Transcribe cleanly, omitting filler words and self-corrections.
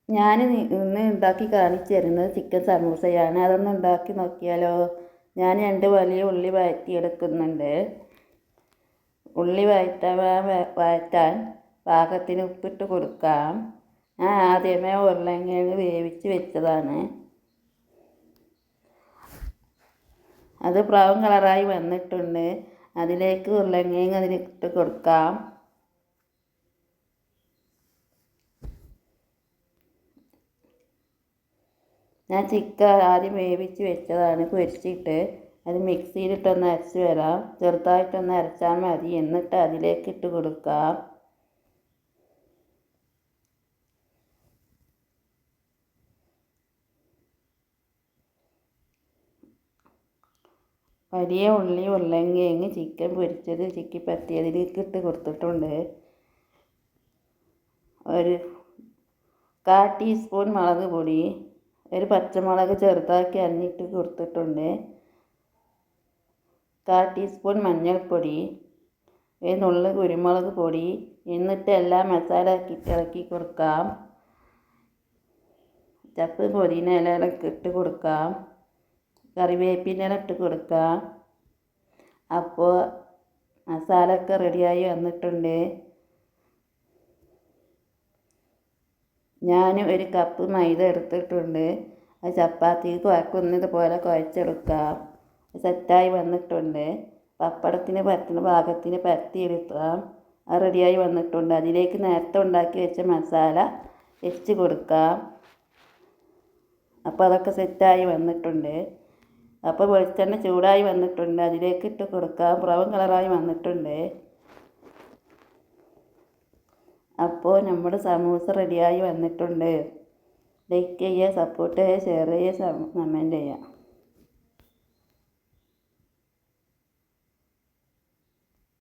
ഞാൻ ഇന്ന് ഉണ്ടാക്കി കാണിച്ചു തരുന്നത് ചിക്കൻ സമൂസയാണ്. അതൊന്ന് ഉണ്ടാക്കി നോക്കിയാലോ? ഞാൻ 2 വലിയ ഉള്ളി വഴറ്റിയെടുക്കുന്നുണ്ട്. ഉള്ളി വഴറ്റാൻ പാകത്തിന് ഉപ്പിട്ട് കൊടുക്കാം. ഞാൻ ആദ്യമേ ഉരുളക്കിഴങ്ങ് വേവിച്ച് വെച്ചതാണ്. അത് ബ്രൗൺ കളറായി വന്നിട്ടുണ്ട്. അതിലേക്ക് ഉരുളക്കിഴങ്ങ് അതിലിട്ട് കൊടുക്കാം. ഞാൻ ചിക്കൻ ആദ്യം വേവിച്ച് വെച്ചതാണ്. പൊരിച്ചിട്ട് അത് മിക്സിയിലിട്ടൊന്ന് അരച്ച് വരാം. ചെറുതായിട്ടൊന്ന് അരച്ചാൽ മതി. എന്നിട്ട് അതിലേക്ക് ഇട്ട് കൊടുക്കാം. വലിയ ഉള്ളി, ഉരുളക്കിഴങ്ങ്, ചിക്കൻ പൊരിച്ചത്, ചിക്കി പരത്തിയതിലേക്ക് ഇട്ട് കൊടുത്തിട്ടുണ്ട്. ഒരു 1/4 ടീസ്പൂൺ മുളക് പൊടി, ഒരു പച്ചമുളക് ചെറുതാക്കി അരിഞ്ഞിട്ട് കൊടുത്തിട്ടുണ്ട്. 1/4 ടീസ്പൂൺ മഞ്ഞൾപ്പൊടി, ഒരു നുള്ള് കുരുമുളക് പൊടി. എന്നിട്ട് എല്ലാ മസാല ഇളക്കി കൊടുക്കാം. ചപ്പ് പുതിന ഇലകളൊക്കെ ഇട്ട് കൊടുക്കാം. കറിവേപ്പില ഇട്ട് കൊടുക്കാം. അപ്പോൾ മസാല ഒക്കെ റെഡിയായി വന്നിട്ടുണ്ട്. ഞാൻ 1 കപ്പ് മൈദ എടുത്തിട്ടുണ്ട്. അത് ചപ്പാത്തിക്ക് കുഴക്കുന്നത് പോലെ കുഴച്ചെടുക്കാം. സെറ്റായി വന്നിട്ടുണ്ട്. പപ്പടത്തിന് പരത്തുന്ന പാകത്തിന് പരത്തിയെടുക്കാം. അത് റെഡിയായി വന്നിട്ടുണ്ട്. അതിലേക്ക് നേരത്തെ ഉണ്ടാക്കി വെച്ച മസാല വെച്ച് കൊടുക്കാം. അപ്പോൾ അതൊക്കെ സെറ്റായി വന്നിട്ടുണ്ട്. അപ്പോൾ വെളിച്ചെണ്ണ ചൂടായി വന്നിട്ടുണ്ട്. അതിലേക്ക് ഇട്ട് കൊടുക്കാം. ബ്രൗൺ കളറായി വന്നിട്ടുണ്ട്. അപ്പോൾ നമ്മുടെ സമൂസ റെഡിയായി വന്നിട്ടുണ്ട്. ലൈക്ക് ചെയ്യുക, സപ്പോർട്ട് ചെയ്യുക, ഷെയർ ചെയ്യുക, കമൻറ്റ് ചെയ്യുക.